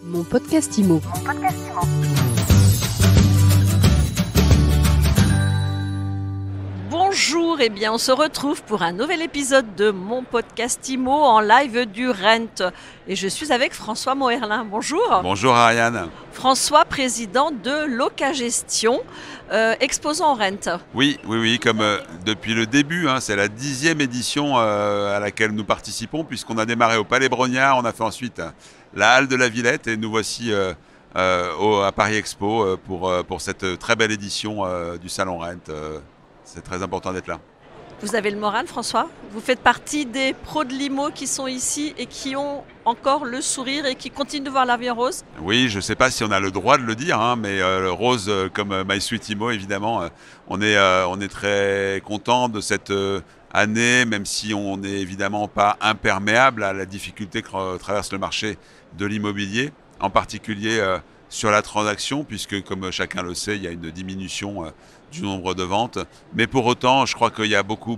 Mon podcast IMO. Bonjour, on se retrouve pour un nouvel épisode de mon podcast IMO en live du Rent. Et je suis avec François Moerlin. Bonjour. Bonjour Ariane. François, président de Locagestion, exposant au Rent. Oui, comme depuis le début, c'est la 10e édition à laquelle nous participons, puisqu'on a démarré au Palais Brognard, on a fait ensuite la Halle de la Villette et nous voici à Paris Expo pour cette très belle édition du Salon Rent. C'est très important d'être là. Vous avez le moral, François? Vous faites partie des pros de l'IMO qui sont ici et qui ont encore le sourire et qui continuent de voir la vie en rose? Oui, je ne sais pas si on a le droit de le dire, mais rose comme My Sweet IMO, évidemment, on est très content de cette année, même si on n'est évidemment pas imperméable à la difficulté que traverse le marché de l'immobilier, en particulier sur la transaction, puisque comme chacun le sait, il y a une diminution du nombre de ventes. Mais pour autant, je crois qu'il y a beaucoup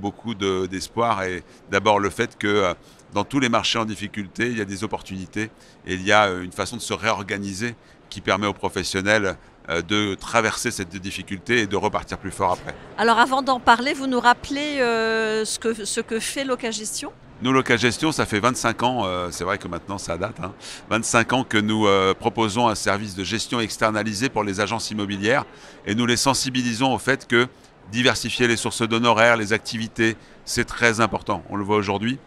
d'espoir. Et d'abord le fait que dans tous les marchés en difficulté, il y a des opportunités et il y a une façon de se réorganiser qui permet aux professionnels de traverser cette difficulté et de repartir plus fort après. Alors avant d'en parler, vous nous rappelez ce que fait Locagestion ? Nous, Locagestion, ça fait 25 ans, c'est vrai que maintenant ça date, 25 ans que nous proposons un service de gestion externalisé pour les agences immobilières et nous les sensibilisons au fait que diversifier les sources d'honoraires, les activités, c'est très important, on le voit aujourd'hui.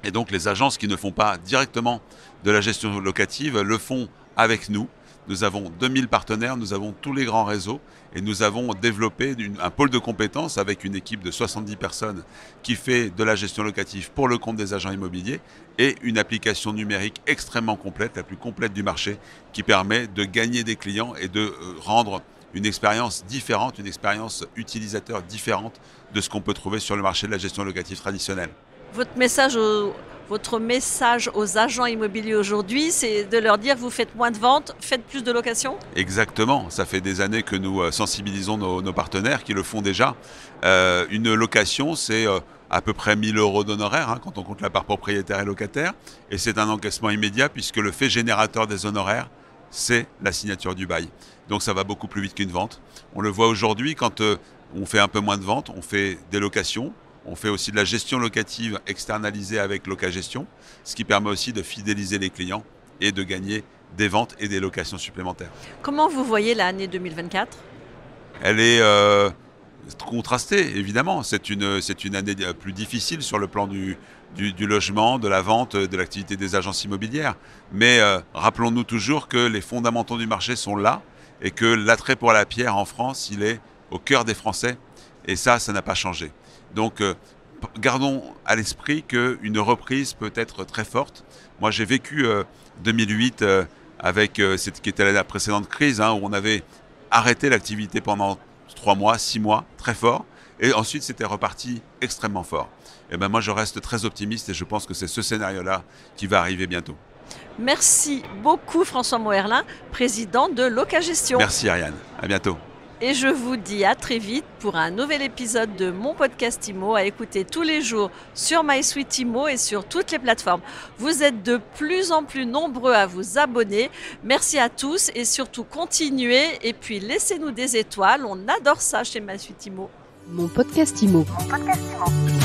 Et donc les agences qui ne font pas directement de la gestion locative le font avec nous. Nous avons 2000 partenaires, nous avons tous les grands réseaux et nous avons développé un pôle de compétences avec une équipe de 70 personnes qui fait de la gestion locative pour le compte des agents immobiliers et une application numérique extrêmement complète, la plus complète du marché, qui permet de gagner des clients et de rendre une expérience différente, une expérience utilisateur différente de ce qu'on peut trouver sur le marché de la gestion locative traditionnelle. Votre message aux agents immobiliers aujourd'hui, c'est de leur dire vous faites moins de ventes, faites plus de locations? Exactement, ça fait des années que nous sensibilisons nos partenaires qui le font déjà. Une location, c'est à peu près 1 000 € d'honoraires quand on compte la part propriétaire et locataire. Et c'est un encaissement immédiat puisque le fait générateur des honoraires, c'est la signature du bail. Donc ça va beaucoup plus vite qu'une vente. On le voit aujourd'hui quand on fait un peu moins de ventes, on fait des locations. On fait aussi de la gestion locative externalisée avec Locagestion, ce qui permet aussi de fidéliser les clients et de gagner des ventes et des locations supplémentaires. Comment vous voyez l'année 2024 ? Elle est contrastée, évidemment. C'est une année plus difficile sur le plan du logement, de la vente, de l'activité des agences immobilières. Mais rappelons-nous toujours que les fondamentaux du marché sont là et que l'attrait pour la pierre en France, il est au cœur des Français. Et ça n'a pas changé. Donc, gardons à l'esprit qu'une reprise peut être très forte. Moi, j'ai vécu 2008 avec ce qui était la précédente crise, où on avait arrêté l'activité pendant 3 mois, 6 mois, très fort. Et ensuite, c'était reparti extrêmement fort. Et moi, je reste très optimiste et je pense que c'est ce scénario-là qui va arriver bientôt. Merci beaucoup, François Moerlin, président de Locagestion. Merci, Ariane. À bientôt. Et je vous dis à très vite pour un nouvel épisode de mon podcast IMO à écouter tous les jours sur My Sweet IMO et sur toutes les plateformes. Vous êtes de plus en plus nombreux à vous abonner. Merci à tous et surtout continuez et puis laissez-nous des étoiles. On adore ça chez My Sweet IMO. Mon podcast IMO. Mon podcast IMO.